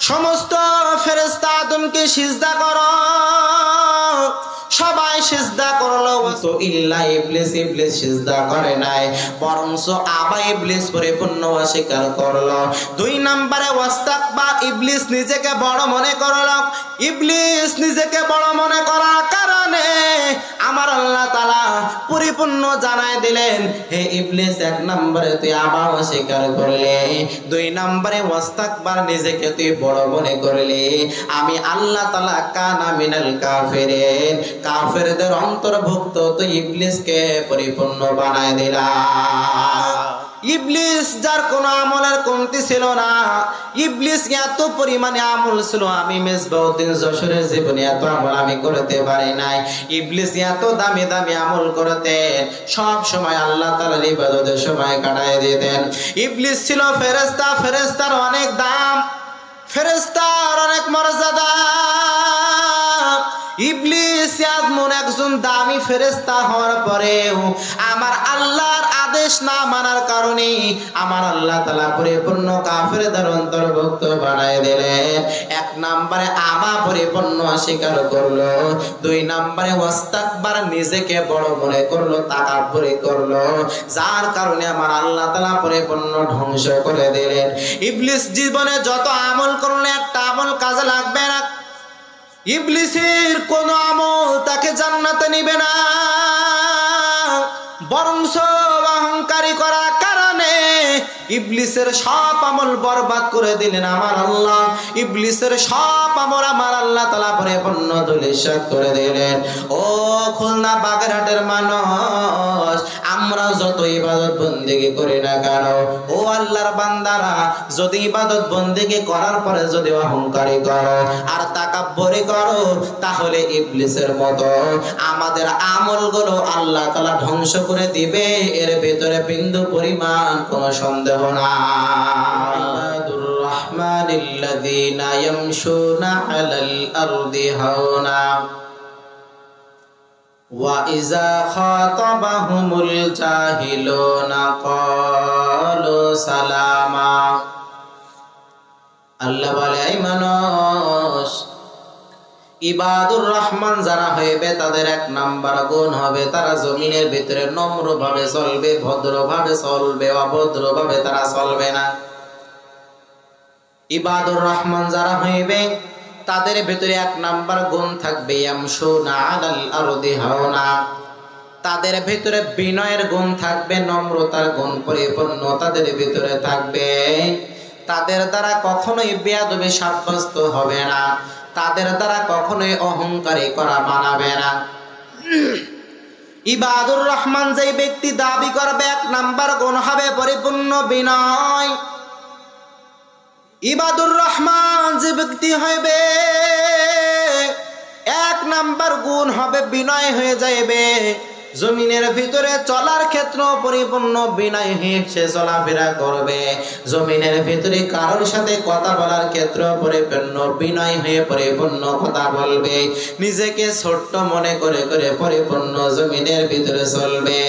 সমস্ত ফেরেশতা আদমকে সিজদা করো, সবাই সিজদা করলো, তো ইল্লা ইবলিস, ইবলিস সিজদা করে নাই, বরঞ্চ আবা ইবলিস পরিপূর্ণ অস্বীকার করলো। 2 নম্বরে ওয়াস্তাকবার, ইবলিস নিজেকে বড় মনে করলো। ইবলিস নিজেকে বড় মনে করার কারণে আমার আল্লাহ তাআলা পরিপূর্ণ জানায় দিলেন, হে ইবলিস, 1 নম্বরে তুই আবা অস্বীকার করলে, 2 নম্বরে ওয়াস্তাকবার, নিজেকে তুই বড় মনে করলে, আমি আল্লাহ তাআলা কানা মিনাল কাফিরিন, কাফেরদের অন্তর্ভুক্ত তুই ইবলিসকে পরিপূর্ণ বানায় দিলাম। ইবলিস যার কোনো আমলের কমতি ছিল না, ইবলিস এত পরিমাণে আমল ছিল, আমি মেজবাউদ্দিন যশোরের জীবনে এত আমল আমি করতে পারি নাই। ইবলিস এত দামি দামি আমল করতেন, সব সময় আল্লাহ তাআলার ইবাদতের সময় কাটায় দিতেন। ইবলিস ছিল ফেরেশতা, ফেরেশতার অনেক দাম, ফেরেশতার অনেক মর্যাদা। ইবলিস এমন একজন দামি ফেরেশতা হওয়ার পরেও আমার আল্লাহর আদেশ না মানার কারণে আমার আল্লাহ তাআলা পরিপূর্ণ কাফেরদের অন্তর্ভুক্ত বানায় দিলেন। 1 নম্বরে আবা পরিপূর্ণ অস্বীকার করলো, 2 নম্বরে ওয়াস্তাকবার, নিজেকে বড় মনে করলো, তাকাব্বুরি করলো, যার কারণে আমার আল্লাহ তাআলা পরিপূর্ণ ধ্বংস করে দিলেন। ইবলিস জীবনে যত আমল করলে একটা আমল কাজে লাগবে না। ইবলিসের কোন আমল তাকে জান্নাতে নিবে না, বরঞ্চ অহংকারী করার কারণে ইবলিসের সব আমল বরবাদ করে দিলেন আমার আল্লাহ। ইবলিসের সব আমল আমার আল্লাহ তাআলা পরিপূর্ণ ধূলিসাৎ করে দিলেন। ও খুলনা বাগেরহাটের মানুষ, আমরা যত ইবাদত বন্দেগী করি না কেন, ও আল্লাহর বান্দারা, যদি ইবাদত বন্দেগী করার পরে যদি অহংকারী করো আর তাকাব্বুরি করো, তাহলে ইবলিসের মতো আমাদের আমলগুলো আল্লাহ তাআলা ধ্বংস করে দিবে, এর ভিতরে বিন্দু পরিমাণ কোনো সন্দেহ নাই। ইবাদুর রহমানিল্লাযীনা ইয়ামশুনা আলাল আরদি হাওনা ওয়া ইযা খাতাবাহুমুল জাহিলুনা ক্বালু সালামা। আল্লাহ বলে, এই মানুষ, ইবাদুর রহমান যারা হইবে তাদের 1 নাম্বার গুণ হবে তারা জমিনের ভিতরে নম্রভাবে চলবে, ভদ্রভাবে চলবে, অভদ্রভাবে তারা চলবে না। ইবাদুর রহমান যারা হইবে তাদের ভিতরে 1 নাম্বার গুণ থাকবে ইয়ামশুনা আলাল আরদি হাওনা, তাদের ভিতরে বিনয়ের গুণ থাকবে, নম্রতার গুণ পরিপূর্ণ তাদের ভিতরে থাকবে। তাদের দ্বারা কখনোই বেয়াদবি সাব্যস্ত হবে না, তাদের দ্বারা কখনোই অহংকারী করা মানাবে না। ইবাদুর রহমান যে ব্যক্তি দাবি করবে 1 নাম্বার গুণ হবে পরিপূর্ণ বিনয়। ইবাদুর রহমান যে ব্যক্তি হইবে 1 নাম্বার গুণ হবে বিনয় হয়ে যাইবে। জমিনের ভিতরে চলার ক্ষেত্র পরিপূর্ণ বিনয় হয়ে সে চলাফেরা করবে। জমিনের ভিতরে কারোর সাথে কথা বলার ক্ষেত্র পরিপূর্ণ বিনয় হয়ে পরিপূর্ণ কথা বলবে। নিজেকে ছোট্ট মনে করে করে পরিপূর্ণ জমিনের ভিতরে চলবে।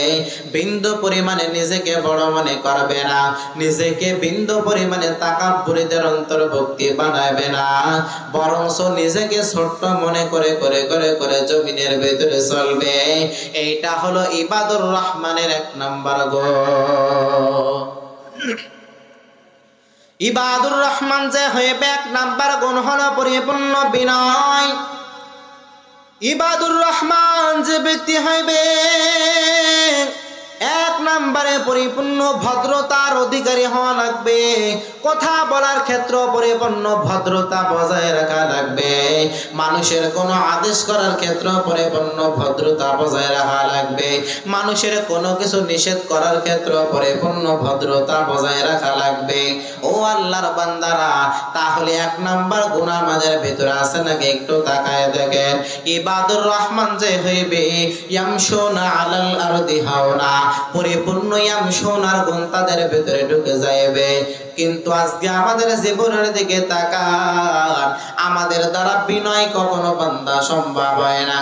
বিন্দু পরিমাণে নিজেকে বড় মনে করবে না, নিজেকে বিন্দু পরিমাণে তাকাব্বুরীদের অন্তর্ভুক্তি বানাবে না, বরঞ্চ নিজেকে ছোট্ট মনে করে করে করে করে জমিনের ভিতরে চলবে। এইটা হলো ইবাদুর রহমানের 1 নাম্বার গুণ। ইবাদুর রহমান যে হইবে 1 নাম্বার গুণ হলো পরিপূর্ণ বিনয়। ইবাদুর রহমান যে ব্যক্তি হইবে 1 নাম্বারে পরিপূর্ণ ভদ্রতার অধিকারী হওয়া লাগবে। কথা বলার ক্ষেত্র পরিপূর্ণ ভদ্রতা বজায় রাখা লাগবে। মানুষের কোনো আদেশ করার ক্ষেত্র পরিপূর্ণ ভদ্রতা বজায় রাখা লাগবে। মানুষের কোনো কিছু নিষেধ করার ক্ষেত্র পরিপূর্ণ ভদ্রতা বজায় রাখা লাগবে। ও আল্লাহর বান্দারা, তাহলে 1 নাম্বার গুণ আমাদের ভিতরে আছে নাকি একটু তাকায় দেখেন। ইবাদুর রহমান যে হইবে ইয়ামশুনা আলাল আরদি হাওনা, পরিপূর্ণ ইয়ামশুনার গুণ তাদের ভিতরে ঢুকে যাইবে। কিন্তু আজকে আমাদের জীবনের দিকে তাকান, আমাদের দ্বারা বিনয় কখনো বান্দা সম্ভব হয় না।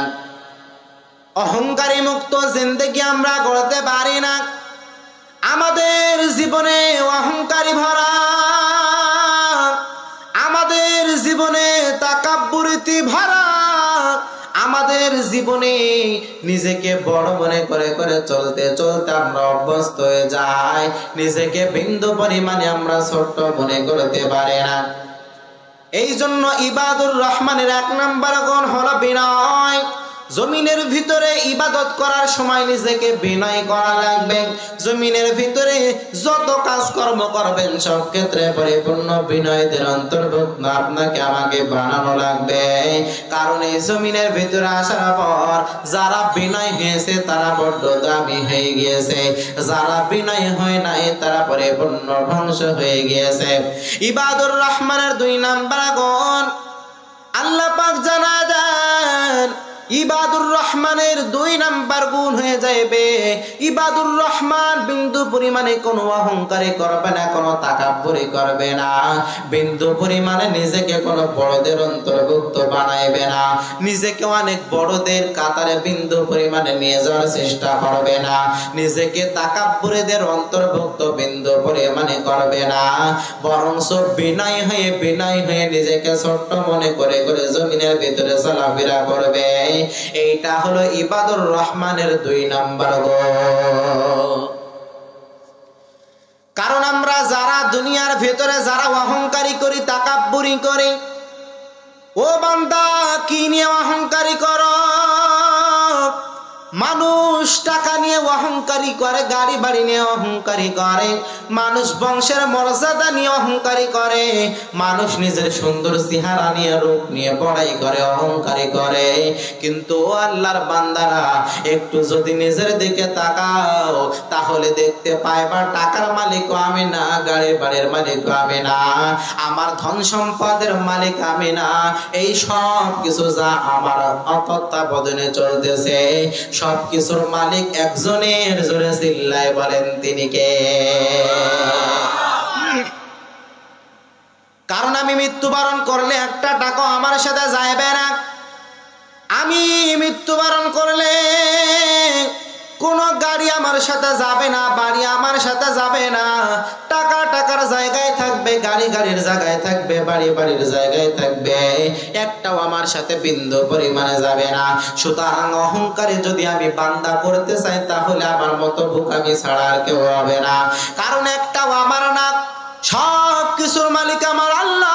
অহংকারী মুক্ত জিন্দেগি আমরা গড়তে পারি না। আমাদের জীবনে অহংকারী ভরা, আমাদের পরিস্থিতি ভরা আমাদের জীবনে নিজেকে বড় মনে করে করে চলতে চলতে আমরা অভ্যস্ত হয়ে যাই, নিজেকে বিন্দু পরিমাণে আমরা ছোট্ট মনে করতে পারি না। এই জন্য ইবাদুর রহমানের 1 নাম্বার গুণ হলো বিনয়। জমিনের ভিতরে ইবাদত করার সময় নিজেকে বিনয় করা লাগবে। জমিনের ভিতরে যত কাজকর্ম করবেন সব ক্ষেত্রে পরিপূর্ণ বিনয়দের অন্তর্ভুক্ত আপনাকে আমাকে বানানো লাগবে। কারণ এই জমিনের ভিতরে আসার পর যারা বিনয় হয়েছে তারা বড্ড দামি হয়ে গিয়েছে, যারা বিনয় হয় নাই তারা পরিপূর্ণ ধ্বংস হয়ে গিয়েছে। ইবাদুর রহমানের 2 নাম্বার গুণ আল্লাহ পাক জানা দেন, ইবাদুর রহমানের 2 নাম্বার গুণ হয়ে যাবে, ইবাদুর রহমান বিন্দু পরিমাণে কোনো অহংকারী করবে না, কোনো তাকাব্বুরি করবে না, বিন্দু পরিমাণে নিজেকে কোনো বড়দের অন্তর্ভুক্ত বানাইবে না, নিজেকে অনেক বড়দের কাতারে বিন্দু পরিমাণে নিয়ে যাওয়ার চেষ্টা করবে না, নিজেকে তাকাব্বুরীদের অন্তর্ভুক্ত বিন্দু পরিমাণে করবে না, বরঞ্চ বিনয় হয়ে নিজেকে ছোট্ট মনে করে করে জমিনের ভিতরে চলাফেরা করবে। এইটা হলো ইবাদুর রহমানের 2 নাম্বার গুণ। কারণ আমরা যারা দুনিয়ার ভিতরে যারা অহংকারী করি, তাকাব্বুরি করি, ও বান্দা কি নিয়ে অহংকারী করো? মানুষ টাকা নিয়ে অহংকারী করে, গাড়ি বাড়ি নিয়ে অহংকারী করে, মানুষ বংশের মর্যাদা নিয়ে অহংকারী করে, মানুষ নিজের সুন্দর চেহারা নিয়ে রূপ নিয়ে বড়াই করে, অহংকারী করে। কিন্তু আল্লাহর বান্দারা একটু যদি নিজের দিকে তাকাও তাহলে দেখতে পাইবা টাকার মালিকও আমি না, গাড়ির বাড়ির মালিকও আমি না, আমার ধন সম্পদের মালিক আমি না, এই সব কিছু যা আমার তত্ত্বাবধানে চলতেছে সবকিছুর মালিক একজনের। জোরে চিল্লায় বলেন তিনি কে? কারণ আমি মৃত্যুবরণ করলে একটা টাকা আমার সাথে যাইবে না, আমি মৃত্যুবরণ করলে কোন গাড়ি আমার সাথে যাবে না, বাড়ি আমার সাথে যাবে না, টাকা টাকার জায়গায় থাকবে, গাড়ি গাড়ির জায়গায় থাকবে, বাড়ি বাড়ির জায়গায় থাকবে, একটাও আমার সাথে বিন্দু পরিমাণে যাবে না। সুতরাং অহংকারে যদি আমি বান্দা করতে চাই তাহলে আমার মতো বোকামি ছাড়া আর কেউ হবে না। কারণ একটাও আমার না, সব কিছুর মালিক আমার আল্লাহ।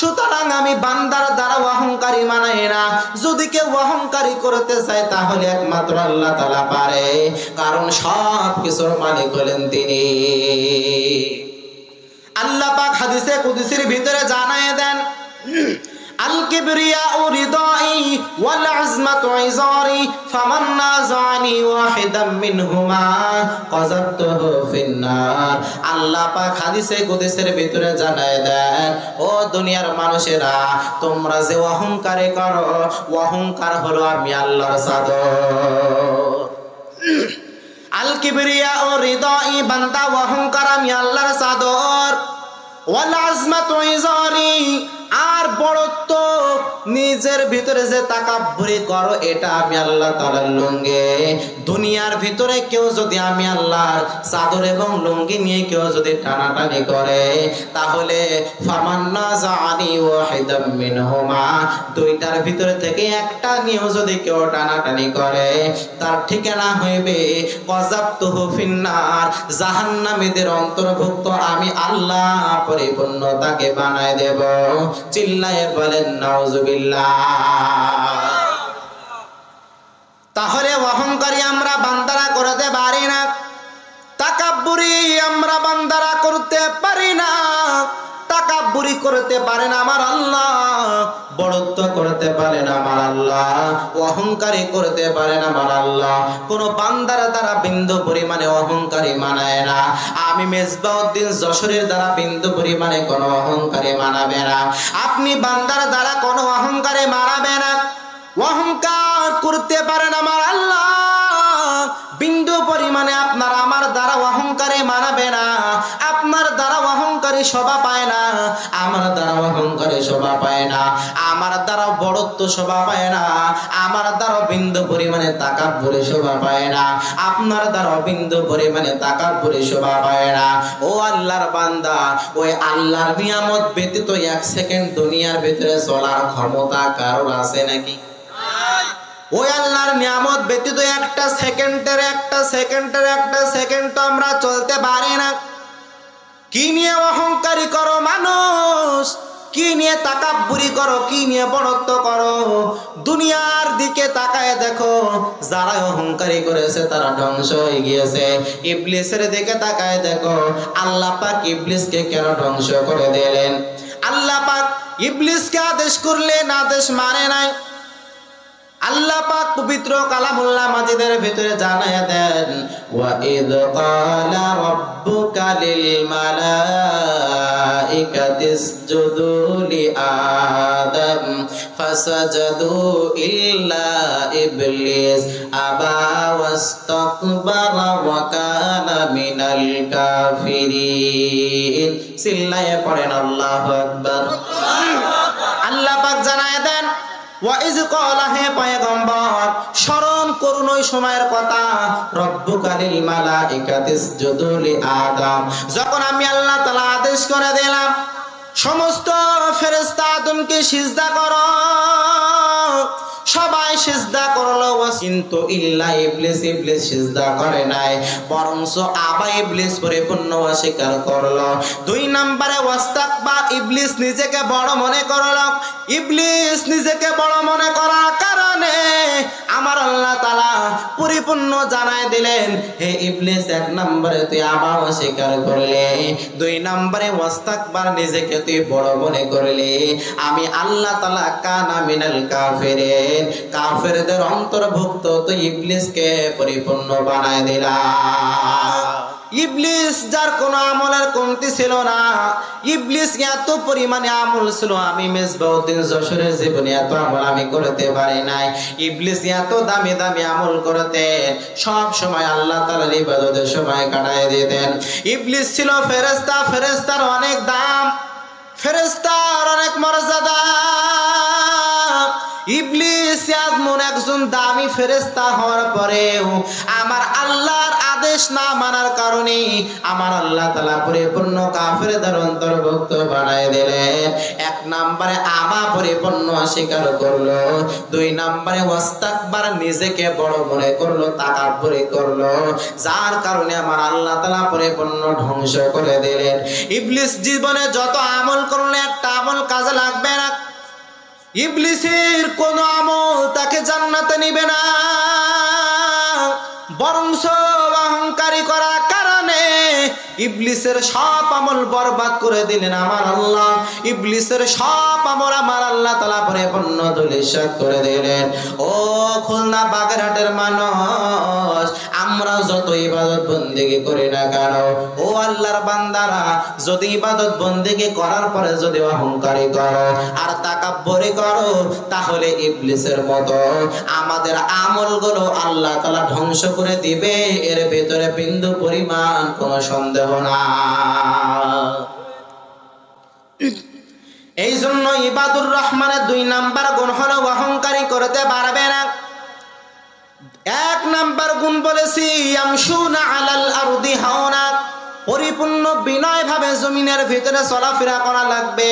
সুতরাং আমি বান্দার দ্বারা অহংকারী মানাই না। যদি কেউ অহংকারী করতে চায় তাহলে একমাত্র আল্লাহ তাআলা পারে, কারণ সব কিছুর মালিক হলেন তিনি। আল্লাহ পাক হাদিসে কুদসির ভিতরে জানায় দেন, আল কিবরিয়াউ রিদাই ওয়াল আজমাতু ইজারি ফামান নাযানি ওয়াহিদাম মিনহুমা কাযাবতুহু ফিন্নার। আল্লাহ পাক হাদিসে কুদসির ভিতরে জানায় দেন, ও দুনিয়ার মানুষেরা, তোমরা যে অহংকারে করো, অহংকার হলো আমি আল্লাহর চাদর। আল কিবরিয়াউ রিদাই, বান্দা অহংকার আমি আল্লাহর চাদর, ওয়াল আজমাতু ইজারি, আর বড়ত্ব নিজের ভিতরে যে তাকাব্বুরি করো এটা আমি আল্লাহ তাআলার লুঙ্গি। দুনিয়ার ভিতরে কেউ যদি আমি আল্লাহর চাদর এবং লুঙ্গি নিয়ে কেউ যদি টানাটানি করে তাহলে ফামান্না জানি ওয়াহিদাম মিনহুমা, দুইটার ভিতরে থেকে একটা নিয়েও যদি কেউ টানাটানি করে তার ঠিকানা হইবে কাযাবতুহু ফিন্নার, জাহান্নামীদের অন্তর্ভুক্ত আমি আল্লাহ পরিপূর্ণ তাকে বানায় দেব। চিল্লায়ে বলেন নাউজুবিল্লাহ। তাহলে অহংকারী আমরা বান্দারা করতে পারি না, তাকাব্বুরি আমরা বান্দারা করতে পারি না। তাকাব্বুরি করতে পারেন আমার আল্লাহ, বড়ত্ব করতে পারেন আমার আল্লাহ, অহংকারী করতে পারেন আমার আল্লাহ। কোন বান্দারা দ্বারা বিন্দু পরিমাণে অহংকারী মানায় না। আমি মেজবাউদ্দিন যশোরের দ্বারা বিন্দু পরিমাণে কোনো অহংকারী মানাবে না। আপনি বান্দার দ্বারা কোনো অহংকারী মানাবে না। অহংকার করতে পারেন আমার আল্লাহ, বিন্দু পরিমাণে আপনার আমার দ্বারা অহংকারী মানাবে না। আপনার দ্বারা অহংকার অহংকারী শোভা পায় না, আমার দ্বারা অহংকারী শোভা পায় না, আমার দ্বারা বড়ত্ব শোভা পায় না, আমার দ্বারা বিন্দু পরিমাণে তাকাব্বুরি শোভা পায় না, আপনার দ্বারা বিন্দু পরিমাণে তাকাব্বুরি শোভা পায় না। ও আল্লাহর বান্দা, ওই আল্লাহর নিয়ামত ব্যতীত এক সেকেন্ড দুনিয়ার ভিতরে চলার ক্ষমতা কারোর আছে নাকি? ওই আল্লাহর নিয়ামত ব্যতীত একটা সেকেন্ড তো আমরা চলতে পারি না। কি নিয়ে অহংকারী করো মানুষ, কি নিয়ে তাকাব্বুরি করো, কি নিয়ে বড়ত্ব করো? দুনিয়ার দিকে তাকায় দেখো, যারা অহংকারী করেছে তারা ধ্বংস হয়ে গিয়েছে। ইবলিসের দিকে তাকায় দেখো, আল্লাহ পাক ইবলিসকে কেন ধ্বংস করে দিলেন? আল্লাহ পাক ইবলিসকে আদেশ করলেন, আদেশ মানে নাই। আল্লাহ পাক পবিত্র কালামুল্লাহ মাজিদের ভিতরে জানায়া দেন, ওয়া ইদ ক্বালা রাব্বুকা লিল মালাইকাতি ইসজুদু লি আদম ফাসাজাদু ইল্লা ইবলিস আবা ওয়াস্তাকবারা ওয়া কানা মিনাল কাফিরিন। চিল্লায়ে পড়েন আল্লাহু আকবার। আল্লাহ পাক জানায়া দেন, ওয়াইজ ক্বালা, হে পয়গম্বর স্মরণ করুন ওই সময়ের কথা, রব্বুকা লিল মালাইকাতি ইসজুদু লি আদম, যখন আমি আল্লাহ তাআলা আদেশ করে দিলাম সমস্ত ফেরেশতা আদমকে সিজদা করো, সবাই সিজদা করলো, কিন্তু ইল্লা ইবলিস, ইবলিস সিজদা করে নাই, বরঞ্চ আবা ইবলিস পরিপূর্ণ অস্বীকার করলো। 2 নম্বরে ওয়াস্তাকবার, ইবলিস নিজেকে বড় মনে করলো। ইবলিস নিজেকে বড় মনে করার কারণে আমার আল্লাহ তাআলা পরিপূর্ণ জানায় দিলেন, হে ইবলিস 1 নম্বরে তুই আবা অস্বীকার করলে, 2 নম্বরে ওয়াস্তাকবার, নিজেকে তুই বড় মনে করলে, আমি আল্লাহ তাআলা কানা মিনাল কাফিরিন, কাফেরদের অন্তর্ভুক্ত তুই ইবলিসকে পরিপূর্ণ বানায় দিলাম। ইবলিস যার কোনো আমলের কমতি ছিল না, ইবলিস এত পরিমাণে আমল ছিল, আমি মেজবাউদ্দিন যশোরের জীবনে এত আমল আমি করতে পারি নাই। ইবলিস এত দামি দামি আমল করতেন, সব সময় আল্লাহ তাআলার ইবাদতের সময় কাটায় দিতেন। ইবলিস ছিল ফেরেশতা, ফেরেশতার অনেক দাম, ফেরেশতার অনেক মর্যাদা। ইবলিস এমন একজন দামি ফেরেশতা হওয়ার পরেও আমার আল্লাহর আদেশ না মানার কারণে আমার আল্লাহ তাআলা পরিপূর্ণ কাফেরদের অন্তর্ভুক্ত বানায় দিলেন। 1 নম্বরে আবা পরিপূর্ণ অস্বীকার করলো, 2 নম্বরে ওয়াস্তাকবার, নিজেকে বড় মনে করলো, তাকাব্বুরি করলো, যার কারণে আমার আল্লাহ তাআলা পরিপূর্ণ ধ্বংস করে দিলেন। ইবলিস জীবনে যত আমল করলে একটা আমল কাজে লাগবে না। ইবলিসের কোন আমল তাকে জান্নাতে নিবে না, বরঞ্চ অহংকারী করার কারণে ইবলিসের সব আমল বরবাদ করে দিলেন আমার আল্লাহ। ইবলিসের সব আমল আমার আল্লাহ তাআলা পরিপূর্ণ ধূলিসাৎ করে দিলেন। ও খুলনা বাগেরহাটের মানুষ, আমরা যত ইবাদত বন্দেগী করি না কেন, ও আল্লাহর বান্দারা, যদি ইবাদত বন্দেগী করার পরে যদি অহংকারী করো আর তাকাব্বুরি করো, তাহলে ইবলিসের মতো আমাদের আমলগুলো আল্লাহ তাআলা ধ্বংস করে দিবে, এর ভিতরে বিন্দু পরিমাণ কোনো সন্দেহ না। এই জন্য ইবাদুর রহমানের 2 নাম্বার গুণ হলো অহংকারী করতে পারবে না। 1 নাম্বার গুণ বলেছি ইয়ামশুনা আলাল আরদি হাওনা, পরিপূর্ণ বিনয় ভাবে জমিনের ভিতরে চলাফেরা করা লাগবে,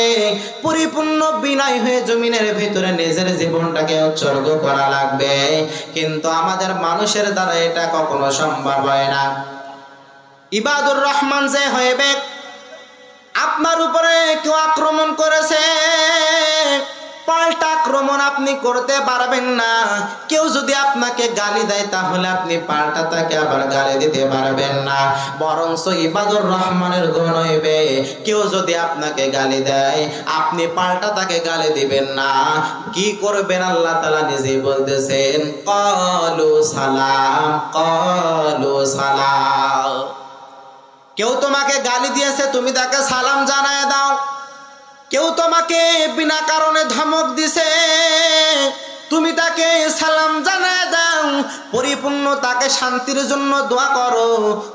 পরিপূর্ণ বিনয় হয়ে জমিনের ভিতরে নিজের জীবনটাকে উৎসর্গ করা লাগবে। কিন্তু আমাদের মানুষের দ্বারা এটা কখনো সম্ভব হয় না। ইবাদুর রহমান যে হইবে, আপনার উপরে কেউ আক্রমণ করেছে, পাল্টা আক্রমণ আপনি করতে পারবেন না। কেউ যদি আপনাকে গালি দেয় তাহলে আপনি পাল্টা তাকে আবার গালি দিতে পারবেন না। বরঞ্চ ইবাদুর রহমানের গুণ হইবে, কেউ যদি আপনাকে গালি দেয় আপনি পাল্টা তাকে গালি দিবেন না। কি করবেন আল্লাহ তাআলা নিজেই বলতেছেন, ক্বালু সালাম, ক্বালু সালাম। কেউ তোমাকে গালি দিয়েছে, তুমি তাকে সালাম জানায় দাও। কেউ তোমাকে বিনা কারণে ধমক দিছে, তুমি তাকে সালাম জানায় দাও, পরিপূর্ণ তাকে শান্তির জন্য দোয়া করো,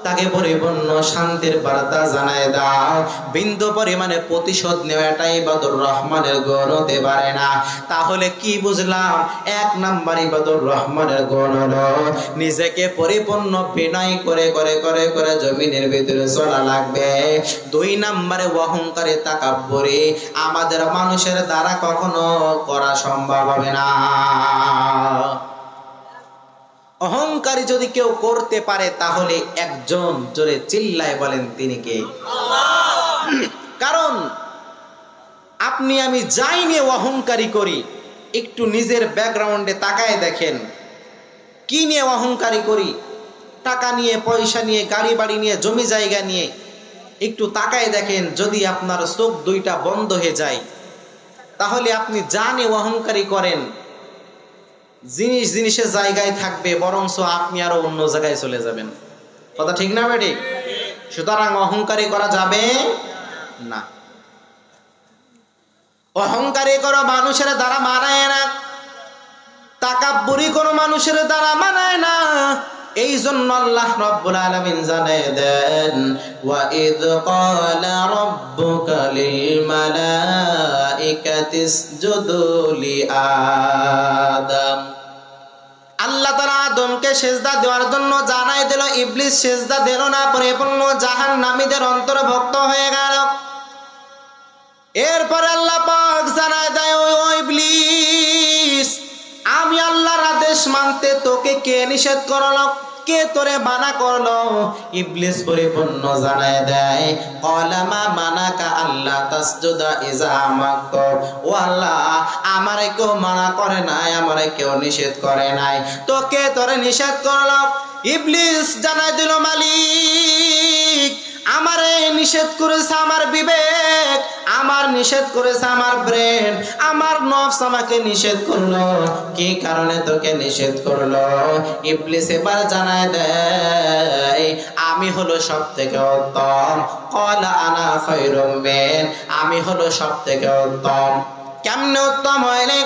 তাকে পরিপূর্ণ শান্তির বার্তা জানায় দাও। বিন্দু পরিমাণে প্রতিশোধ নেওয়াটা ইবাদুর রহমানের গুণ হতে পারে না। তাহলে কি বুঝলাম? 1 নাম্বার ইবাদুর রহমানের গুণ হলো নিজেকে পরিপূর্ণ বিনয় করে করে করে করে জমিনের ভিতরে চলা লাগবে। 2 নাম্বারে অহংকারে তাকাব্বুরি আমাদের মানুষের দ্বারা কখনো করা সম্ভব হবে না। অহংকারী যদি কেউ করতে পারে তাহলে একজন, জোরে চিল্লায় বলেন তিনি কে? কারণ আপনি আমি যাই নিয়ে অহংকারী করি, একটু নিজের ব্যাকগ্রাউন্ডে তাকায় দেখেন কি নিয়ে অহংকারী করি। টাকা নিয়ে, পয়সা নিয়ে, গাড়ি বাড়ি নিয়ে, জমি জায়গা নিয়ে একটু তাকায় দেখেন। যদি আপনার চোখ দুইটা বন্ধ হয়ে যায় তাহলে আপনি জানে অহংকারী করেন, জিনিসের জায়গায় থাকবে, বরঞ্চ আপনি আরো অন্য জায়গায় চলে যাবেন। কথা ঠিক না বেটি? সুতরাং অহংকারী করা যাবে না। অহংকারী কোনো মানুষের দ্বারা মানায় না, তাকাব্বুরি কোনো মানুষের দ্বারা মানায় না। এই জন্য আল্লাহ রাব্বুল আলামিন জানিয়ে দেন, ওয়া ইয ক্বালা রাব্বুকা লিল মালাইকাতি ইসজুদু লি আদম। আল্লাহ তাআলা আদমকে সিজদা দেওয়ার জন্য জানাই দিল, ইবলিস সিজদা দিল না, পরিপূর্ণ জাহান্নামীদের অন্তর্ভুক্ত হয়ে গেল। এরপরে আল্লাহ পাক জানায় দেয়, ও ইবলিস, আমি আল্লাহর আদেশ মানতে তোকে কে নিষেধ করলো? কে তোরে মানা করলো? ইবলিস পরিপূর্ণ জানায় দেয়, ক্বালামা মানাকা আল্লাহ তাসজুদা ইযা আমারতু। ও আল্লাহ, আমারে কেউ মানা করে নাই, আমারে কেউ নিষেধ করে নাই, তো কে তোরে নিষেধ করলো? ইবলিস জানায় দিল, মালিক, আমারে নিষেধ করেছে আমার বিবেক, আমার নিষেধ করেছে আমার ব্রেন, আমার নফস আমাকে নিষেধ করলো। কি কারণে তোকে নিষেধ করলো? ইবলিস এবার জানায় দেয়, আমি হলো সবথেকে উত্তম। ক্বালা আনা খায়রুম মিন, আমি হলো সবথেকে উত্তম। কেমনে উত্তম হইলে?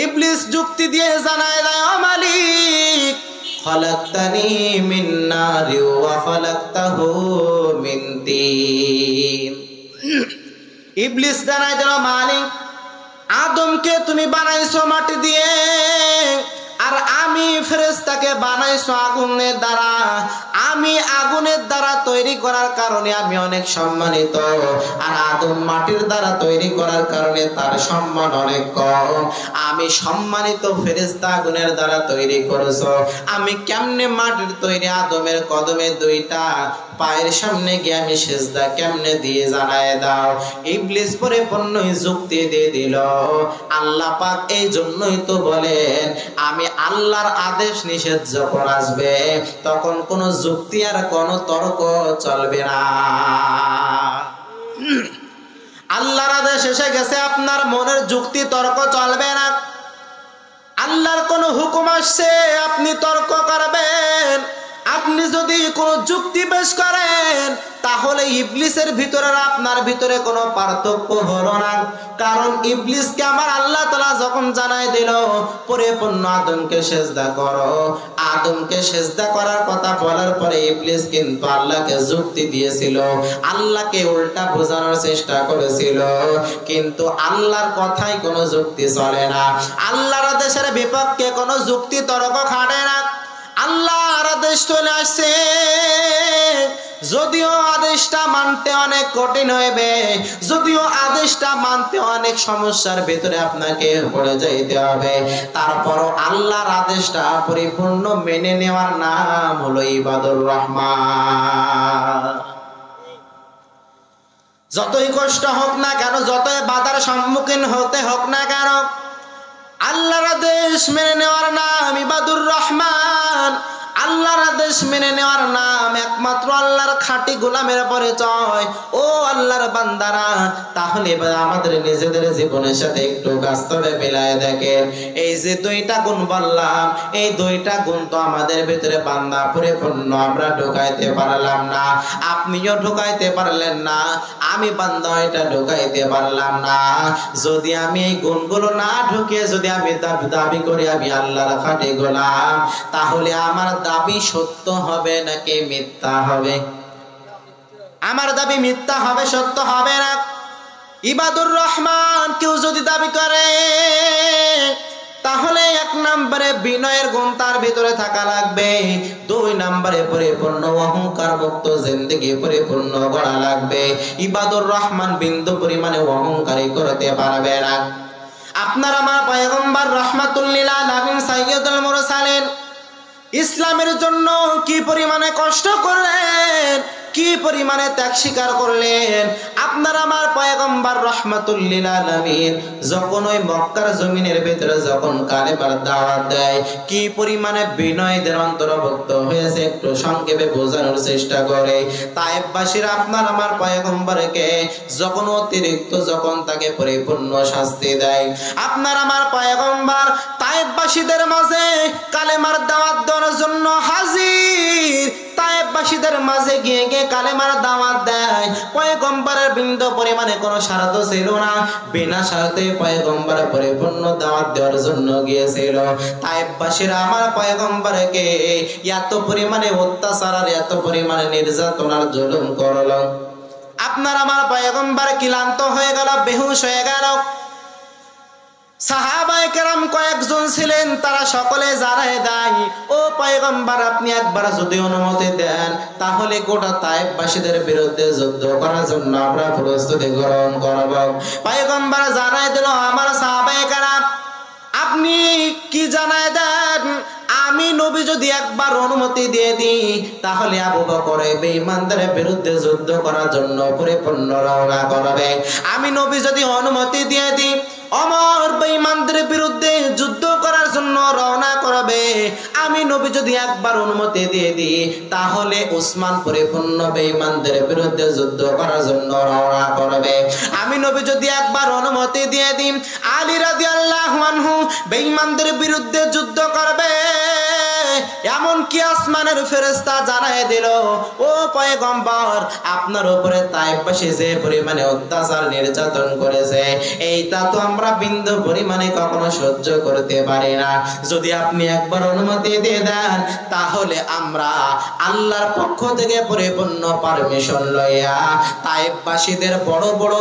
ইবলিস যুক্তি দিয়ে জানায় দেয়, ও মালিক, খালাকতানি মিন নারি ওয়া খালাকতাহু মিন তিন। ইবলিস জানায় দিল, মালিক, আদমকে তুমি বানাইছো মাটি দিয়ে, আর আমি ফেরেশতাকে বানাইছো আগুনের দ্বারা। আমি আগুনের দ্বারা তৈরি করার কারণে আমি অনেক সম্মানিত, আর আদম মাটির দ্বারা তৈরি করার কারণে তার সম্মান অনেক কম। আমি সম্মানিত, ফেরেশতা আগুনের দ্বারা তৈরি করেছো, আমি কেমনে মাটির তৈরি আদমের কদমে 2টা পায়ের সামনে গিয়ে আমি সিজদা কেমনে দিয়ে জানায় দাও। ইবলিস পরিপূর্ণ যুক্তি দিয়ে দিল, আল্লাহ পাক এই জন্যই তো বলেন, আমি আল্লাহর আদেশ নিষেধ যখন আসবে তখন কোনো যুক্তি আর কোনো তর্ক চলবে না। আল্লাহর আদেশ এসে গেছে, আপনার মনের যুক্তি তর্ক চলবে না। আল্লাহর কোনো হুকুম আসছে, আপনি তর্ক করবেন। আপনি যদি কোনো যুক্তি পেশ করেন তাহলে ইবলিসের ভিতরে আর আপনার ভিতরে কোনো পার্থক্য হলো না। কারণ ইবলিসকে আমার আল্লাহ তাআলা যখন জানাই দিল পরিপূর্ণ আদমকে সিজদা করো, আদমকে সিজদা করার কথা বলার পরে ইবলিস কিন্তু আল্লাহকে যুক্তি দিয়েছিল, আল্লাহকে উল্টা বোঝানোর চেষ্টা করেছিল, কিন্তু আল্লাহর কথায় কোনো যুক্তি চলে না। আল্লাহর আদেশের বিপক্ষে কোনো যুক্তি তর্ক খাটে না। আল্লাহর আদেশ চলে আসছে, যদিও আদেশটা মানতে অনেক কঠিন হইবে, যদিও আদেশটা মানতে অনেক সমস্যার ভিতরে আপনাকে পড়ে যাইতে হবে, তারপরও আল্লাহর আদেশটা পরিপূর্ণ মেনে নেওয়ার নাম হলো ইবাদুর রহমান। যতই কষ্ট হোক না কেন, যতই বাধার সম্মুখীন হতে হোক না কেন, আল্লাহর আদেশ মেনে নেওয়ার নাম ইবাদুর রহমান। আল্লাহর আদেশ মেনে নেওয়ার নাম, একমাত্র আল্লাহর খাঁটি গোলামের পরিচয়। ও আল্লাহর বান্দারা, তাহলে এবার আমাদের নিজেদের জীবনের সাথে একটু বাস্তবে মিলায় দেখেন। এই যে দুইটা গুণ বললাম, এই দুইটা গুণ তো আমাদের ভিতরে বান্দা পরিপূর্ণ আমরা ঢুকাইতে পারলাম না। আপনিও ঢুকাইতে পারলেন না, আমি বান্দা এটা ঢুকাইতে পারলাম না। যদি আমি এই গুণগুলো না ঢুকে যদি আমি দাবি করি আমি আল্লাহর খাঁটি গোলাম, তাহলে আমার দাবি সত্য হবে নাকি মিথ্যা হবে? আমার দাবি মিথ্যা হবে, সত্য হবে না। ইবাদুর রহমান কেউ যদি দাবি করে, তাহলে এক নম্বরে বিনয়ের গুণ তার ভিতরে থাকা লাগবে, দুই নম্বরে পরিপূর্ণ অহংকার মুক্ত জিন্দেগি পরিপূর্ণ করা লাগবে। ইবাদুর রহমান বিন্দু পরিমাণে অহংকারী করতে পারবে না। আপনার আমার পয়গম্বর রাহমাতুল লিল আলামিন সাইয়্যিদুল মুরসালিন ইসলামের জন্য কি পরিমাণে কষ্ট করলেন, কি পরিমাণে ত্যাগ স্বীকার করলেন। আপনার আমার পয়গম্বর রাহমাতুল লিল আলামিন যখন ওই মক্কার জমিনের ভিতরে যখন কালেমার দাওয়াত দেয়, কি পরিমাণে বিনয়দের অন্তর্ভুক্ত হয়েছে একটু সংক্ষেপে বোঝানোর চেষ্টা করে। তায়েফবাসীরা আপনার আমার পয়গম্বরকে যখন অতিরিক্ত যখন তাকে পরিপূর্ণ শাস্তি দেয়, আপনার আমার পয়গম্বর তায়েফবাসীদের মাঝে কালেমার দাওয়াত দেওয়ার জন্য হাজির। তায়েফবাসীদের মাঝে গিয়ে গিয়ে কালেমার দাওয়াত দেয়। পয়গম্বরের বিন্দু পরিমাণে কোনো স্বার্থ ছিল না, বিনা স্বার্থে পয়গম্বর পরিপূর্ণ দাওয়াত দেওয়ার জন্য গিয়েছিল। তায়েফবাসীরা আমার পয়গম্বরকে এত পরিমাণে অত্যাচার আর এত পরিমাণে নির্যাতনার জুলুম করল, আপনার আমার পয়গম্বর ক্লান্ত হয়ে গেল, বেহুশ হয়ে গেল। সাহাবায়ে কেরাম কয়েকজন ছিলেন, তারা সকলে জানায় দেয়, ও পয়গম্বর আপনি একবার যদি অনুমতি দেন, তাহলে গোটা তায়েফবাসীদের বিরুদ্ধে যুদ্ধ করার জন্য আমরা প্রস্তুতি গ্রহণ করব। পয়গম্বর জানায় দিল, আমার সাহাবায়ে কেরাম আপনি কি জানায় দেন, আমি নবী যদি একবার অনুমতি দিয়ে দিই, তাহলে আবু বকর বেঈমানদের বিরুদ্ধে যুদ্ধ করার জন্য পরিপূর্ণ রওনা করবে। আমি নবী যদি অনুমতি দিয়ে দিই, ওমর বেঈমানদের বিরুদ্ধে যুদ্ধ করার জন্য রওনা করবে। আমি নবী যদি একবার অনুমতি দিয়ে দিই, তাহলে উসমান পরিপূর্ণ বেঈমানদের বিরুদ্ধে যুদ্ধ করার জন্য রওনা করবে। আমি নবী যদি একবার অনুমতি দিয়ে দিই, আলী রাদিয়াল্লাহু আনহু বেঈমানদের বিরুদ্ধে যুদ্ধ করবে। এমন কি আসমানের ফেরেশতা জানায় দিল, ও পয়গম্বর আপনার উপরে তায়েফবাসী যে পরিমাণে অত্যাচার নির্যাতন করেছে, এইটা তো আমরা বিন্দু পরিমাণে কখনো সহ্য করতে পারি না। যদি আপনি একবার অনুমতি দিয়ে দেন, তাহলে আমরা আল্লাহর পক্ষ থেকে পরিপূর্ণ পারমিশন লইয়া তায়েফবাসীদের বড় বড়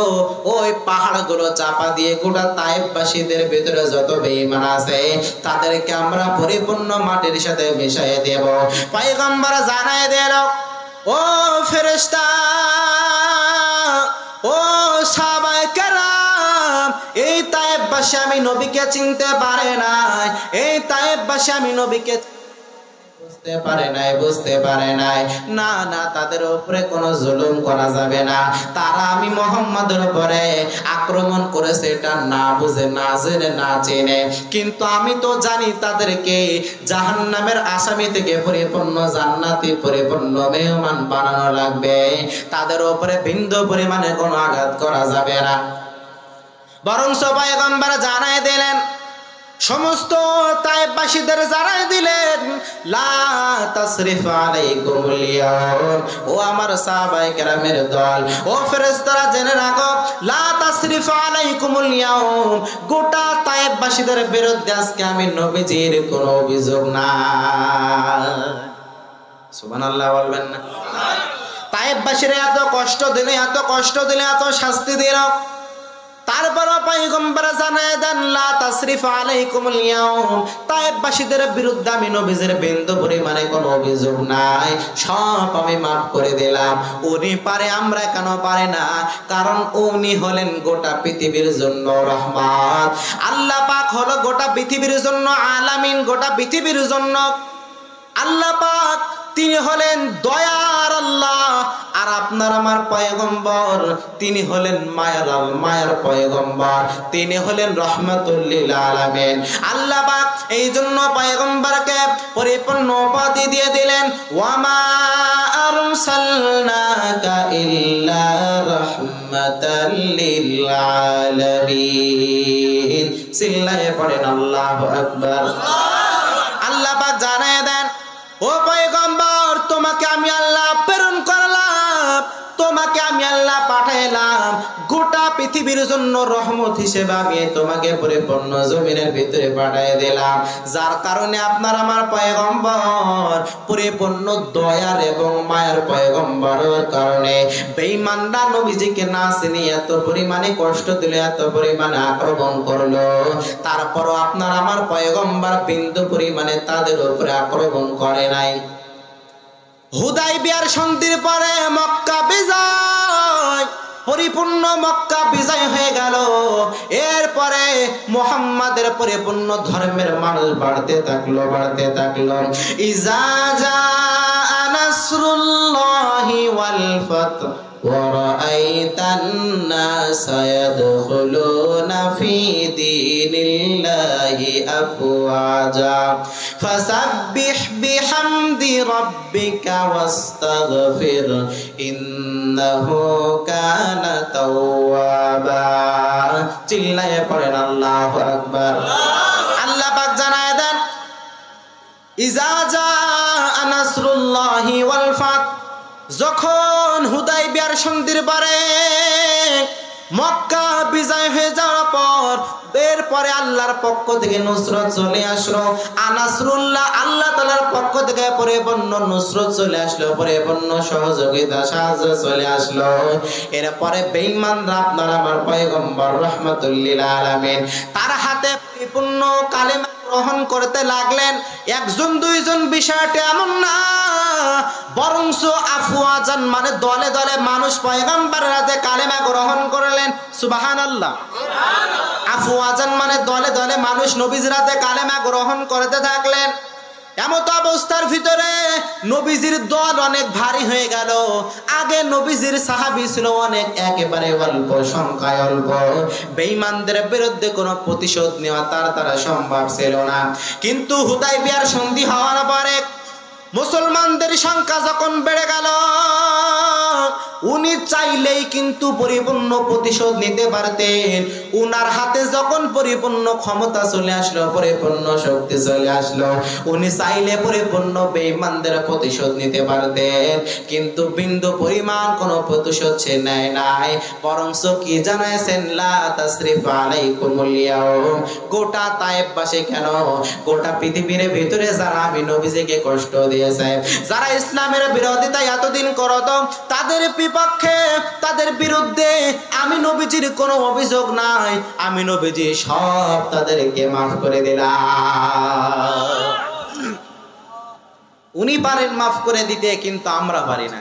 ওই পাহাড়গুলো চাপা দিয়ে গোটা তায়েফবাসীদের ভিতরে যত বেঈমান আছে তাদেরকে আমরা পরিপূর্ণ মাটির সাথে মিশিয়ে দেব। পয়গম্বর জানায় দিল, ও ফেরেশতা, ও সাহাবায়ে কেরাম, এই তায়েফবাসী আমি নবীকে চিনতে পারে নাই, এই তায়েফবাসী আমি নবীকে বুঝতে পারে নাই। না না, তাদের উপরে কোনো জুলুম করা যাবে না। তারা আমি মুহাম্মাদের উপরে আক্রমণ করেছে এটা না বুঝে, না জেনে, না জেনে, কিন্তু আমি তো জানি তাদেরকে জাহান্নামের আসামি থেকে পরিপূর্ণ জান্নাতি পরিপূর্ণ মেহমান বানানো লাগবে। তাদের উপরে বিন্দু পরিমাণে কোনো আঘাত করা যাবে না। বরং পয়গম্বর জানায় দিলেন, সমস্ত তায়েফবাসীদের জানাই দিলেন, লা তাসরিফা আলাইকুমুল ইয়াউম, ও আমার সাহাবায়ে কেরামের দল, ও ফেরেশতারা জেনে রাখো, লা তাসরিফা আলাইকুমুল ইয়াউম, গোটা তায়েফবাসীদের বিরুদ্ধে আজকে আমি নবীজির কোনো অভিযোগ নাই। সুবহানাল্লাহ বলবেন না? তায়েফবাসীরা এত কষ্ট দিলে, এত কষ্ট দিলে, এত শাস্তি দিল, তারপর পয়গম্বর জানায় দেন, লা তাসরিফা আলাইকুমুল ইয়াউম, তায়েফবাসীদের বিরুদ্ধে আমি নবীজির বিন্দু পরিমাণে কোনো অভিযোগ নাই, সব আমি মাফ করে দিলাম। উনি পারে, আমরা কেন পারে না? কারণ উনি হলেন গোটা পৃথিবীর জন্য রহমত। আল্লাহ পাক হলো গোটা পৃথিবীর জন্য আলামিন, গোটা পৃথিবীর জন্য। আল্লাহ পাক তিনি হলেন দয়ার আল্লাহ, আর আপনার আমার পয়গম্বর তিনি হলেন মায়ার পয়গম্বর, তিনি হলেন রাহমাতুল লিল আলামিন। আল্লাহ পাক এই জন্য পয়গম্বরকে পরিপূর্ণ উপাধি দিয়ে দিলেন, ওয়ামা আরসালনাকা ইল্লা রাহমাতাল লিল আলামিন। চিল্লায়ে পড়েন আল্লাহু আকবার। আল্লাহ পাক জানায় দেন, ও পয়গম্বর তোমাকে আমি আল্লাহ প্রেরণ করলাম, তোমাকে আমি আল্লাহ পাঠাইলাম গোটা পৃথিবীর জন্য রহমত হিসেবে আমি তোমাকে পরিপূর্ণ জমিনের ভিতরে পাঠিয়ে দিলাম, যার কারণে আপনার আমার পয়গম্বর পরিপূর্ণ দয়ার এবং মায়ের পয়গম্বরের কারণে বেঈমানরা নবীজিকে না চিনি এত পরিমাণে কষ্ট দিল, এত পরিমাণে আক্রমণ করলো, তারপরও আপনার আমার পয়গম্বর বিন্দু পরিমাণে তাদের উপরে আক্রমণ করে নাই। হুদাইবিয়ার সন্ধির পরে মক্কা বিজয়, পরিপূর্ণ মক্কা বিজয় হয়ে গেল। এরপরে মুহাম্মাদের পরিপূর্ণ ধর্মের মানুষ বাড়তে থাকলো। ইজা জাআ নাসরুল্লাহি ওয়াল ফাত ورأيت الناس يدخلون في دين الله أفواجا فسبح بحمد ربك واستغفر إنه كان توابا চিল্লায়ে পড়েন আল্লাহু আকবার। আল্লাহ পাক জানায় দেন, ইজা জাআ নাসরুল্লাহি ওয়াল ফাত, যখন হুদাইবিয়ার সন্ধির পরে মক্কা বিজয় হয়ে যাওয়ার পর এরপরে আল্লাহর পক্ষ থেকে নুসরত চলে আসলো, আনাসরুল্লাহ আল্লাহ তাআলার পক্ষ থেকে পরিপূর্ণ নুসরত চলে আসলো, পরিপূর্ণ সহযোগিতা সাহায্য চলে আসলো। এরপরে বেঈমানরা আপনার আমার পয়গম্বর রাহমাতুল লিল আলামিন তার হাতে পরিপূর্ণ কালেমা গ্রহণ করতে লাগলেন। একজন দুইজন বিষয়টা এমন না, বরংস আফওয়াজান মানে দলে দলে মানুষ পয়গম্বরের হাতে কালেমা গ্রহণ করলেন। সুবহানাল্লাহ। আফওয়াজান মানে দলে দলে মানুষ নবীজির হাতে কালেমা গ্রহণ করতে থাকলেন। এমত অবস্থার ভিতরে নবীজির দল অনেক ভারী হয়ে গেল। আগে নবীজির সাহাবী ছিল অনেক, একেবারে অল্প সংখ্যায় অল্প, বেঈমানদের বিরুদ্ধে কোনো প্রতিশোধ নেওয়া তারা সম্ভব ছিল না। কিন্তু হুদাইবিয়ার সন্ধি হওয়ার পরে মুসলমানদের সংখ্যা যখন বেড়ে গেল, উনি চাইলেই কিন্তু পরিপূর্ণ প্রতিশোধ নিতে পারতেন। উনার হাতে যখন পরিপূর্ণ ক্ষমতা চলে আসলো, পরিপূর্ণ শক্তি চলে আসলো, উনি চাইলে পরিপূর্ণ বেঈমানদের প্রতিশোধ নিতে পারতেন। কিন্তু বিন্দু পরিমাণ কোনো প্রতিশোধ সে নেয় নাই, বরঞ্চ কি জানাইছেন, লা তাসরিফা আলাইকুমুল ইয়াউম, গোটা তায়েফবাসী কেন গোটা পৃথিবীর ভিতরে যারা আমি নবীজিকে কষ্ট দিয়েছে, যারা ইসলামের বিরোধিতা এতদিন করত, তাদের বিপক্ষে তাদের বিরুদ্ধে আমি নবীজির কোনো অভিযোগ নাই, আমি নবীজি সব তাদেরকে মাফ করে দিলাম। উনি পারেন মাফ করে দিতে, কিন্তু আমরা পারি না।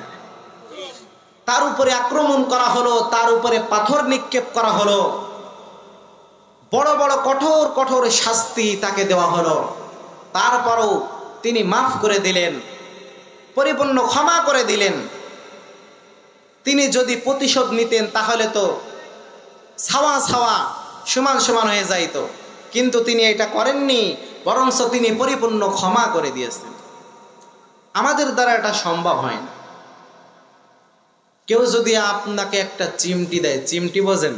তার উপরে আক্রমণ করা হলো, তার উপরে পাথর নিক্ষেপ করা হলো, বড় বড় কঠোর কঠোর শাস্তি তাকে দেওয়া হলো। তারপরও তিনি মাফ করে দিলেন, পরিপূর্ণ ক্ষমা করে দিলেন। তিনি যদি প্রতিশোধ নিতেন তাহলে তো ছাওয়া ছাওয়া সমান সমান হয়ে যাইত, কিন্তু তিনি এটা করেননি, বরঞ্চ তিনি পরিপূর্ণ ক্ষমা করে দিয়েছেন। আমাদের দ্বারা এটা সম্ভব হয় না। কেউ যদি আপনাকে একটা চিমটি দেয়, চিমটি বোঝেন,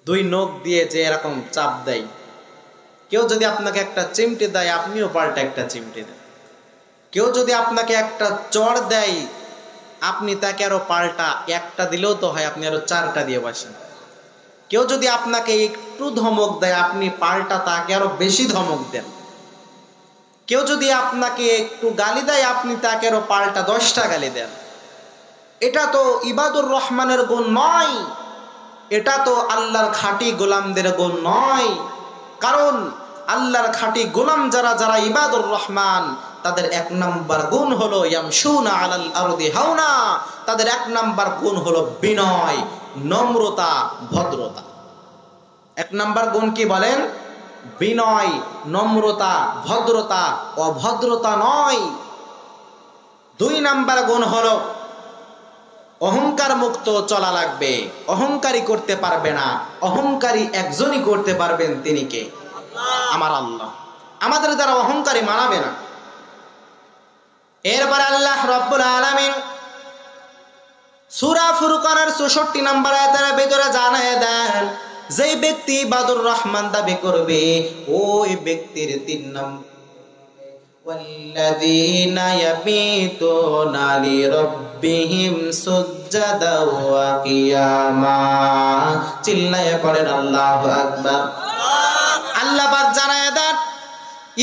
দুই নখ দিয়ে যে এরকম চাপ দেয়, কেউ যদি আপনাকে একটা চিমটি দেয়, আপনিও পাল্টা একটা চিমটি দেন। কেউ যদি আপনাকে একটা চড় দেয়, আপনি তাকে আরো পাল্টা একটা দিলেও তো হয়, আপনি আরো চারটা দিয়ে বসেন। কেউ যদি আপনাকে একটু ধমক দেয়, আপনি পাল্টা তাকে আরো বেশি ধমক দেন। কেউ যদি আপনাকে একটু গালি দেয়, আপনি তাকে আরো পাল্টা 10টা গালি দেন। এটা তো ইবাদুর রহমানের গুণ নয়, এটা তো আল্লাহর খাঁটি গোলামদের গুণ নয়। কারণ আল্লাহর খাঁটি গোলাম যারা যারা ইবাদুর রহমান, তাদের 1 নাম্বার গুণ হলো ইয়ামশুনা আলাল আরদি হাওনা, তাদের 1 নাম্বার গুণ হলো বিনয়, নম্রতা, ভদ্রতা। 1 নাম্বার গুণ কি বলেন? বিনয়, নম্রতা, ভদ্রতা। অভদ্রতা নয়। 2 নাম্বার গুণ হলো অহংকার মুক্ত চলা লাগবে। অহংকারী করতে পারবে না, অহংকারী একজনই করতে পারবেন, তিনি কে? আমার আল্লাহ। আমাদের দ্বারা অহংকারী মানাবে না। এরপর আল্লাহ রব্বুল আলামিন সূরা ফুরকানের 64 নম্বর আয়াতের ভিতরে জানায় দেন, যেই ব্যক্তি ইবাদুর রহমান দাবি করবে ওই ব্যক্তির 3 নম্বর ওয়াল্লাযীনা ইয়াবিতুনা লিরাব্বিহিম সুজদাও ওয়া কিয়ামা। চিল্লায়ে পড়েন আল্লাহু আকবার। আল্লাহ পাক জানায় দেন,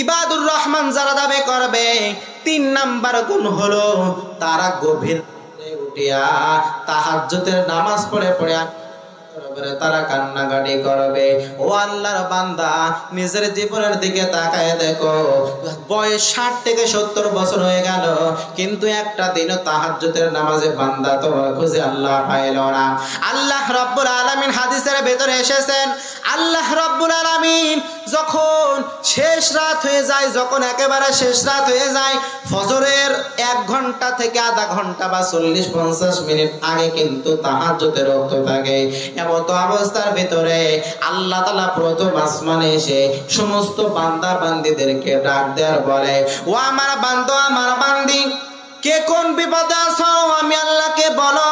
ইবাদুর রহমান যারা দাবি করবে 3 নাম্বার গুণ হলো তারা গভীর উঠিয়া তাহাজ্জুদের নামাজ পড়ে পড়ে তারা কান্নাকাটি করবে। ও আল্লাহর বান্দা, নিজের জীবনের দিকে তাকায় দেখো, বয়স 60 থেকে 70 বছর হয়ে গেল, কিন্তু একটা দিনও তাহাজ্জুদের নামাজে বান্দা তোমার খুঁজে আল্লাহ পাইল না। আল্লাহ রব্বুল আলামিন হাদিসের ভেতরে এসেছেন, আল্লাহ রব্বুল আলামিন যখন শেষ রাত হয়ে যায়, যখন একেবারে শেষ রাত হয়ে যায়, ফজরের 1 ঘন্টা থেকে আধা ঘন্টা বা 40-50 মিনিট আগে কিন্তু তাহাজ্জুদের ওয়াক্ত থাকে। এমত অবস্থার ভিতরে আল্লাহ তাআলা প্রথম আসমানে এসে সমস্ত বান্দা বান্দীদেরকে ডাক দেওয়ার বলে, ও আমার বান্দা, আমার বান্দি, কে কোন বিপদে আছো আমি আল্লাহকে বলো,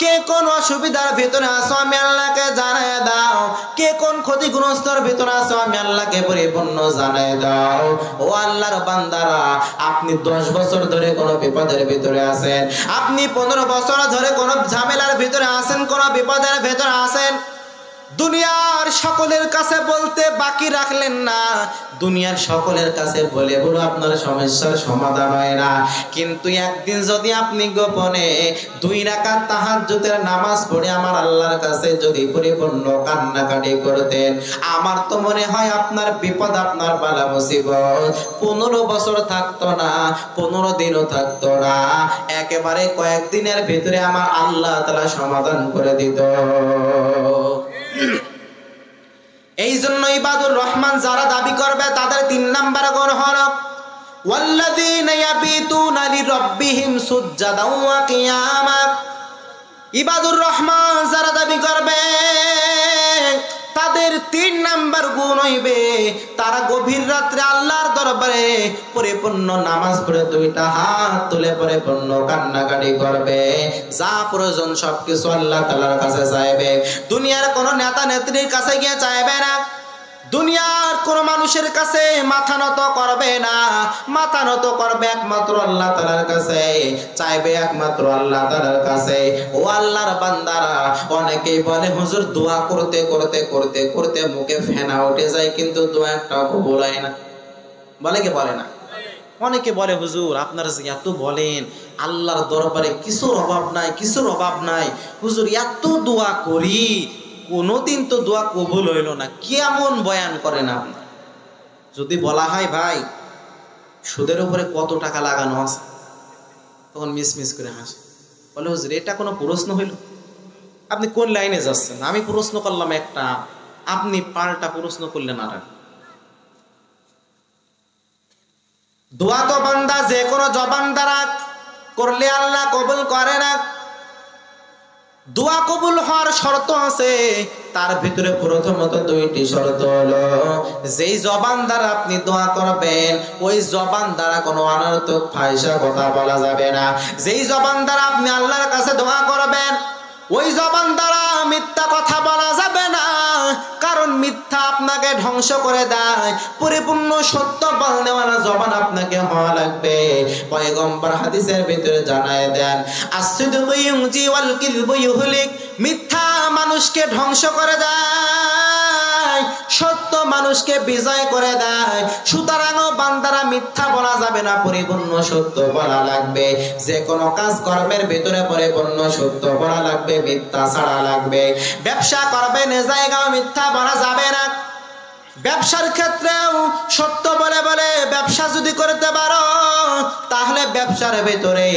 কে কোন অসুবিধার ভিতরে আছো আমি আল্লাহকে জানায় দাও, কে কোন ক্ষতিগ্রস্তর ভিতরে আছো আমি আল্লাহকে পরিপূর্ণ জানায় দাও। ও আল্লাহর বান্দারা, আপনি 10 বছর ধরে কোনো বিপদের ভিতরে আছেন, আপনি 15 বছর ধরে কোনো ঝামেলার ভিতরে আছেন, কোনো বিপদের ভিতরে আছেন, দুনিয়ার সকলের কাছে বলতে বাকি রাখলেন না, দুনিয়ার সকলের কাছে বলে বলে আপনার সমস্যার সমাধান হয় না, কিন্তু একদিন যদি আপনি গোপনে 2 রাকাত তাহাজ্জুদের নামাজ পড়ে আমার আল্লাহর কাছে যদি পরিপূর্ণ কান্নাকাটি করতেন, আমার তো মনে হয় আপনার বিপদ, আপনার বালা মুসিবত 15 বছর থাকতো না, 15 দিনও থাকতো না, একেবারে কয়েকদিনের ভিতরে আমার আল্লাহ তাআলা সমাধান করে দিত। এই জন্য ইবাদুর রহমান যারা দাবি করবে তাদের 3 নাম্বার গুণ হলো ওয়াল্লাযীনা ইয়াবিতুনা লিরাব্বিহিম সুজদাও ওয়া কিয়ামা। ইবাদুর রহমান যারা দাবি করবে তাদের 3 নাম্বার গুণ হইবে তারা গভীর রাত্রে আল্লাহর দরবারে পরিপূর্ণ নামাজ পড়ে 2টা হাত তুলে পরিপূর্ণ কান্নাকাটি করবে, যা প্রয়োজন সবকিছু আল্লাহ তাআলার কাছে চাইবে। দুনিয়ার কোন নেতা নেত্রীর কাছে গিয়ে চাইবে না, দুনিয়ার কোন মানুষের কাছে মাথা নত করবে না, মাথা নত করবে একমাত্র আল্লাহ তাআলার কাছে, চাইবে একমাত্র আল্লাহ তাআলার কাছে। ও আল্লাহর বান্দারা, অনেকেই বলে হুজুর দোয়া করতে করতে করতে করতে মুখে ফেনা উঠে যায়, কিন্তু দোয়া একটাও কবুল হয় না। বলে কি বলে না? অনেকে বলে হুজুর আপনারা যে এত বলেন আল্লাহর দরবারে কিছুর অভাব নাই, কিছুর অভাব নাই, হুজুর এত দোয়া করি কোনদিন তো দোয়া কবুল হইল না, কেমন বয়ান করেন আপনার? যদি বলা হয় ভাই সুদের উপরে কত টাকা লাগানো আছে, তখন মিস করে হাসে, বলে হুজুর এটা কোনো প্রশ্ন হইল? আপনি কোন লাইনে যাচ্ছেন? আমি প্রশ্ন করলাম একটা, আপনি পাল্টা প্রশ্ন করলেন আর। দোয়া তো বান্দা যে কোনো জবান দ্বারা করলে আল্লাহ কবুল করে না। দোয়া কবুল হওয়ার শর্ত আছে, তার ভিতরে প্রথমত 2টি শর্ত হলো যেই জবান দ্বারা আপনি দোয়া করবেন ওই জবান দ্বারা কোনো অনর্থক ফাহিশা কথা বলা যাবে না। যেই জবান দ্বারা আপনি আল্লাহর কাছে দোয়া করবেন ওই জবান দ্বারা মিথ্যা কথা বলা যাবে না, কারণ মিথ্যা আপনাকে ধ্বংস করে দেয়। পরিপূর্ণ সত্য বলনেওয়ালা জবান আপনাকে হওয়া লাগবে। পয়গম্বর হাদিসের ভিতরে জানায় দেন, as-sidqu yunji wal kidhbu yuhlik, মিথ্যা মানুষকে ধ্বংস করে দেয়, সত্য মানুষকে বিজয় করে দেয়। সুতরাং বান্দারা মিথ্যা বলা যাবে না, পরিপূর্ণ সত্য বলা লাগবে। যে কোনো কাজ কর্মের ভিতরে পরিপূর্ণ সত্য বলা লাগবে, মিথ্যা ছাড়া লাগবে। ব্যবসা করবেন এ জায়গায় মিথ্যা বলা যাবে না, ব্যবসার ক্ষেত্রেও সত্য বলে বলে ব্যবসা যদি করতে পারো তাহলে ব্যবসার ভিতরে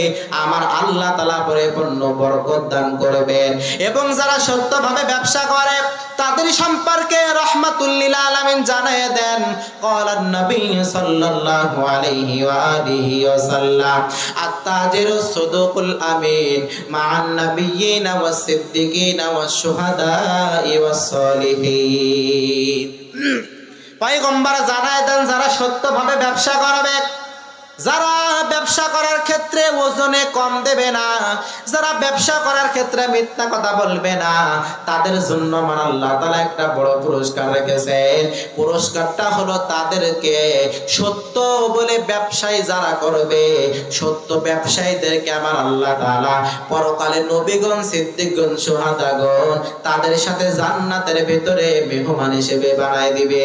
আমার আল্লাহ তাআলা পরিপূর্ণ বরকত দান করবেন। এবং যারা সত্যভাবে ব্যবসা করে তাদের সম্পর্কে রাহমাতুল লিল আলামিন জানিয়ে দেন, ক্বালান নবী সাল্লাল্লাহু আলাইহি ওয়া আলিহি ওয়াসাল্লাম আত-তাজিরুস সাদুকুল আমিন মা'আন নাবিয়্যিনা ওয়াস সিদ্দিকিনা ওয়াস শুহাদা'i ওয়াস সালিহিন। পয়গম্বর জানায় দেন যারা সত্যভাবে ব্যবসা করবে, যারা ব্যবসা করার ক্ষেত্রে ওজনে কম দেবে না, যারা ব্যবসা করার ক্ষেত্রে মিথ্যা কথা বলবে না, তাদের জন্য আমার আল্লাহ তাআলা একটা বড় পুরস্কার রেখেছেন। পুরস্কারটা হলো তাদেরকে সত্য বলে ব্যবসায়ী যারা করবে, সত্য ব্যবসায়ীদেরকে আমার আল্লাহ তাআলা পরকালে নবীগণ, সিদ্দিকগণ, শুহাদাগণ তাদের সাথে জান্নাতের ভিতরে মেহমান হিসেবে বানায় দিবে।